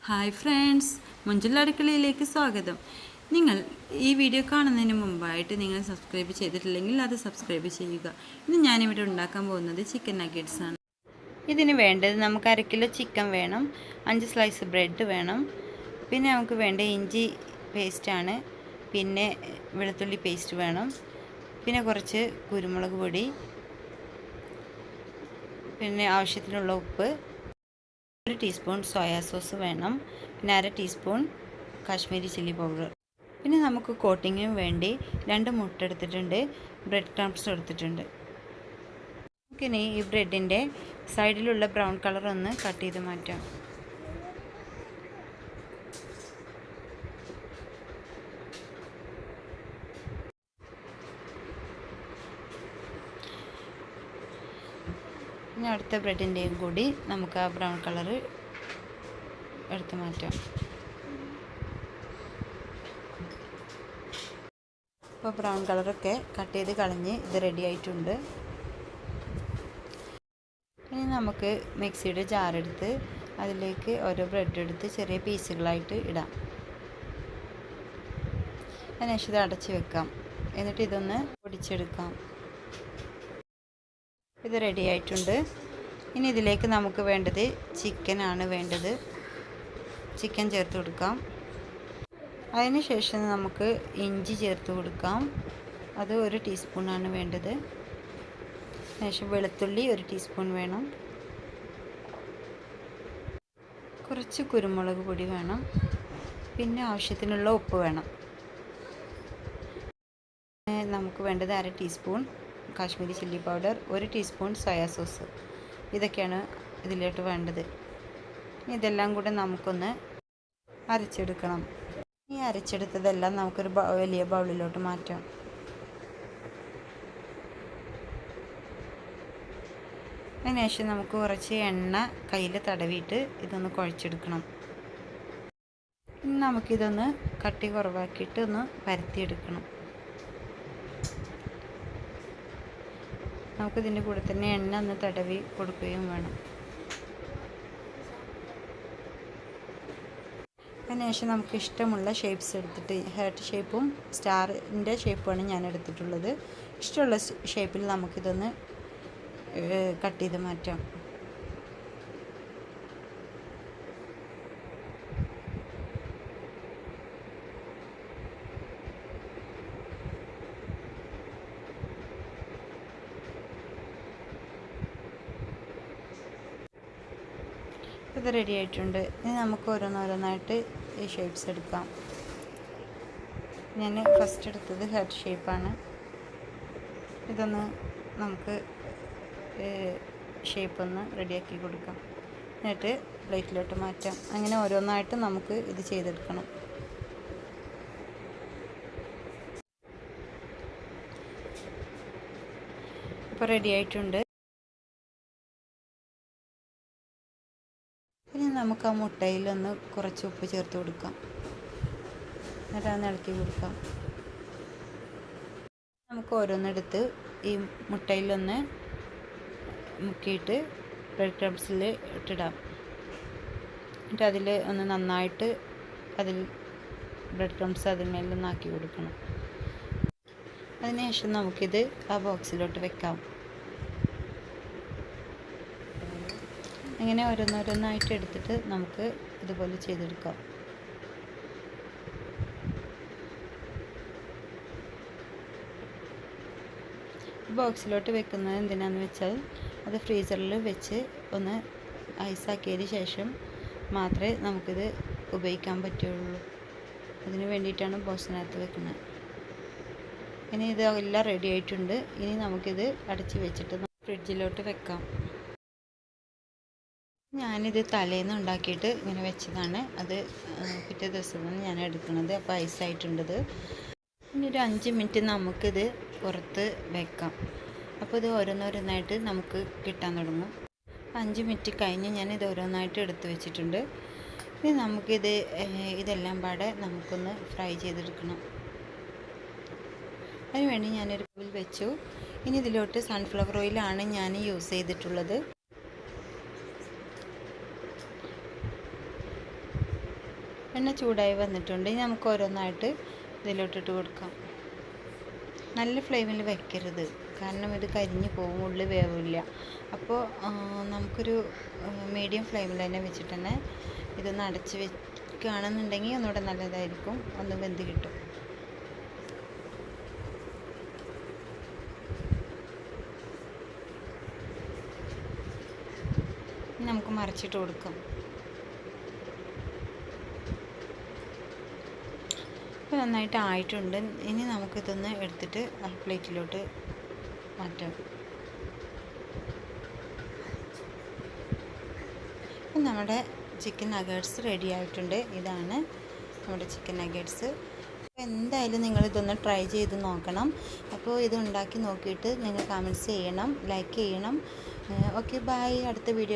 Hi friends, Manjula അടുക്കളയിലേക്ക് സ്വാഗതം. നിങ്ങൾ ഈ വീഡിയോ കാണുന്നതിന് മുമ്പായിട്ട് നിങ്ങൾ സബ്സ്ക്രൈബ് ചെയ്തിട്ടില്ലെങ്കിൽ അത് സബ്സ്ക്രൈബ് ചെയ്യുക. ഇന്ന് ഞാനിവിടെ ഉണ്ടാക്കാൻ പോകുന്നത് ചിക്കൻ നഗറ്റ്സ് ആണ്. ഇതിന് വേണ്ടത് നമുക്ക് 1/2 കിലോ ചിക്കൻ വേണം, 5 സ്ലൈസ് ബ്രെഡ് വേണം, പിന്നെ നമുക്ക് വേണ്ട ഇഞ്ചി പേസ്റ്റാണ്, പിന്നെ വെളുത്തുള്ളി പേസ്റ്റ് വേണം, പിന്നെ കുറച്ച് കുരുമുളക് പൊടി, പിന്നെ ആവശ്യത്തിനുള്ള ഉപ്പ്, 1 ടീസ്പൂൺ സോയാ സോസ് വേണം, പിന്നെ 1/2 ടീസ്പൂൺ കാശ്മീരി ചില്ലി പൗഡർ. പിന്നെ നമുക്ക് കോട്ടിങ്ങിന് വേണ്ടി 2 മുട്ട എടുത്തിട്ടുണ്ട്, ബ്രെഡ് ക്രംസ് എടുത്തിട്ടുണ്ട്. നമുക്കിനി ഈ ബ്രെഡിൻ്റെ സൈഡിലുള്ള ബ്രൗൺ കളർ ഒന്ന് കട്ട് ചെയ്ത് മാറ്റാം. ഇനി അടുത്ത ബ്രെഡിൻ്റെയും കൂടി നമുക്ക് ആ ബ്രൗൺ കളർ എടുത്ത് മാറ്റാം. ഇപ്പോൾ ബ്രൗൺ കളറൊക്കെ കട്ട് ചെയ്ത് കളഞ്ഞ് ഇത് റെഡി ആയിട്ടുണ്ട്. ഇനി നമുക്ക് മിക്സിയുടെ ജാറെടുത്ത് അതിലേക്ക് ഓരോ ബ്രെഡ് എടുത്ത് ചെറിയ പീസുകളായിട്ട് ഇടാം. അതിനുശേഷം ഇത് അടച്ച് വെക്കാം. എന്നിട്ട് ഇതൊന്ന് പൊടിച്ചെടുക്കാം. ഇത് റെഡി ആയിട്ടുണ്ട്. ഇനി ഇതിലേക്ക് നമുക്ക് വേണ്ടത് ചിക്കനാണ് വേണ്ടത്. ചിക്കൻ ചേർത്ത് കൊടുക്കാം. അതിന് ശേഷം നമുക്ക് ഇഞ്ചി ചേർത്ത് കൊടുക്കാം. അത് 1 ടീസ്പൂണാണ് വേണ്ടത്. ശേഷം വെളുത്തുള്ളി 1 ടീസ്പൂൺ വേണം. കുറച്ച് കുരുമുളക് പൊടി വേണം. പിന്നെ ആവശ്യത്തിനുള്ള ഉപ്പ് വേണം. നമുക്ക് വേണ്ടത് 1/2 teaspoon Kashmiri chilli powder, 1 teaspoon soya sauce. ഇതൊക്കെയാണ് ഇതിലോട്ട് വേണ്ടത്. ഇതെല്ലാം കൂടെ നമുക്കൊന്ന് അരച്ചെടുക്കണം. ഈ അരച്ചെടുത്തതെല്ലാം നമുക്കൊരു വലിയ ബൗളിലോട്ട് മാറ്റാം. അതിനുശേഷം നമുക്ക് കുറച്ച് എണ്ണ കയ്യിൽ തടവിയിട്ട് ഇതൊന്ന് കുഴച്ചെടുക്കണം. ഇനി നമുക്കിതൊന്ന് കട്ടി കുറവാക്കിയിട്ട് ഒന്ന് പരത്തിയെടുക്കണം. നമുക്കിതിൻ്റെ കൂടെ തന്നെ എണ്ണ ഒന്ന് തടവി കൊടുക്കുകയും വേണം. അതിനുശേഷം നമുക്ക് ഇഷ്ടമുള്ള ഷേപ്സ് എടുത്തിട്ട് ഹാർട്ട് ഷേപ്പും സ്റ്റാറിൻ്റെ ഷേപ്പുമാണ് ഞാൻ എടുത്തിട്ടുള്ളത്. ഇഷ്ടമുള്ള ഷേപ്പിൽ നമുക്കിതൊന്ന് കട്ട് ചെയ്ത് മാറ്റാം. ഇത് റെഡി ആയിട്ടുണ്ട്. ഇനി നമുക്ക് ഓരോന്നോരോന്നായിട്ട് ഈ ഷേപ്സ് എടുക്കാം. ഞാൻ ഫസ്റ്റ് എടുത്തത് ഹാർട്ട് ഷേപ്പാണ്. ഇതൊന്ന് നമുക്ക് ഷേപ്പൊന്ന് റെഡിയാക്കി കൊടുക്കാം. എന്നിട്ട് പ്ലേറ്റിലോട്ട് മാറ്റാം. അങ്ങനെ ഓരോന്നായിട്ട് നമുക്ക് ഇത് ചെയ്തെടുക്കണം. ഇപ്പോൾ റെഡി ആയിട്ടുണ്ട്. ഇനി നമുക്ക് ആ മുട്ടയിലൊന്ന് കുറച്ച് ഉപ്പ് ചേർത്ത് കൊടുക്കാം. എന്നിട്ട് അതൊന്ന് ഇളക്കി കൊടുക്കാം. നമുക്ക് ഓരോന്നെടുത്ത് ഈ മുട്ടയിലൊന്ന് മുക്കിയിട്ട് ബ്രെഡ് ക്രംസിൽ ഇട്ടിടാം. എന്നിട്ട് അതിൽ ഒന്ന് നന്നായിട്ട് അതിൽ ബ്രെഡ് ക്രംസ് അതിന്മേലൊന്നാക്കി കൊടുക്കണം. അതിനുശേഷം നമുക്കിത് ആ ബോക്സിലോട്ട് വെക്കാം. അങ്ങനെ ഓരോന്നോരോന്നായിട്ട് എടുത്തിട്ട് നമുക്ക് ഇതുപോലെ ചെയ്തെടുക്കാം. ബോക്സിലോട്ട് വെക്കുന്നത് എന്തിനാണെന്ന് വെച്ചാൽ അത് ഫ്രീസറിൽ വെച്ച് ഒന്ന് ഐസാക്കിയതിന് ശേഷം മാത്രമേ നമുക്കിത് ഉപയോഗിക്കാൻ പറ്റുള്ളൂ. അതിന് വേണ്ടിയിട്ടാണ് ബോക്സിനകത്ത് വെക്കുന്നത്. ഇനി ഇതെല്ലാം റെഡി ആയിട്ടുണ്ട്. ഇനി നമുക്കിത് അടച്ച് വെച്ചിട്ട് ഫ്രിഡ്ജിലോട്ട് വെക്കാം. ഞാനിത് തലേന്ന് ഉണ്ടാക്കിയിട്ട് ഇങ്ങനെ വെച്ചതാണ്. അത് പിറ്റേ ദിവസമാണ് ഞാൻ എടുക്കുന്നത്. അപ്പോൾ ഐസായിട്ടുണ്ടത്. ഇനി ഒരു 5 മിനിറ്റ് നമുക്കിത് പുറത്ത് വെക്കാം. അപ്പോൾ ഇത് ഓരോന്നോരോന്നായിട്ട് നമുക്ക് കിട്ടാൻ തുടങ്ങും. 5 മിനിറ്റ് കഴിഞ്ഞ് ഞാനിത് ഓരോന്നായിട്ട് എടുത്ത് വെച്ചിട്ടുണ്ട്. ഇനി നമുക്കിത് ഇതെല്ലാം പാടെ നമുക്കൊന്ന് ഫ്രൈ ചെയ്തെടുക്കണം. അതിനുവേണ്ടി ഞാനൊരു ബൗൾ വെച്ചു. ഇനി ഇതിലോട്ട് സൺഫ്ലവർ ഓയിലാണ് ഞാൻ യൂസ് ചെയ്തിട്ടുള്ളത്. എണ്ണ ചൂടായി വന്നിട്ടുണ്ട്. ഇനി നമുക്ക് ഓരോന്നായിട്ട് ഇതിലോട്ടിട്ട് കൊടുക്കാം. നല്ല ഫ്ലെയിമിൽ വെക്കരുത്, കാരണം ഇത് കരിഞ്ഞു പോകും, ഉള്ളിൽ വേവില്ല. അപ്പോൾ നമുക്കൊരു മീഡിയം ഫ്ലെയിമിൽ തന്നെ വെച്ചിട്ട് തന്നെ ഇതൊന്ന് അടച്ച് വെക്കുകയാണെന്നുണ്ടെങ്കിൽ ഒന്നുകൂടെ നല്ലതായിരിക്കും, ഒന്ന് വെന്ത് കിട്ടും. നമുക്ക് മറിച്ചിട്ട് കൊടുക്കാം. ഇപ്പോൾ നന്നായിട്ട് ആയിട്ടുണ്ട്. ഇനി നമുക്കിതൊന്ന് എടുത്തിട്ട് പ്ലേറ്റിലോട്ട് മാറ്റാം. അപ്പം നമ്മുടെ ചിക്കൻ നഗറ്റ്സ് റെഡി ആയിട്ടുണ്ട്. ഇതാണ് നമ്മുടെ ചിക്കൻ നഗറ്റ്സ്. അപ്പോൾ എന്തായാലും നിങ്ങളിതൊന്ന് ട്രൈ ചെയ്ത് നോക്കണം. അപ്പോൾ ഇത് ഉണ്ടാക്കി നോക്കിയിട്ട് നിങ്ങൾ കമൻറ്റ്സ് ചെയ്യണം, ലൈക്ക് ചെയ്യണം. Okay, by. അടുത്ത വീഡിയോ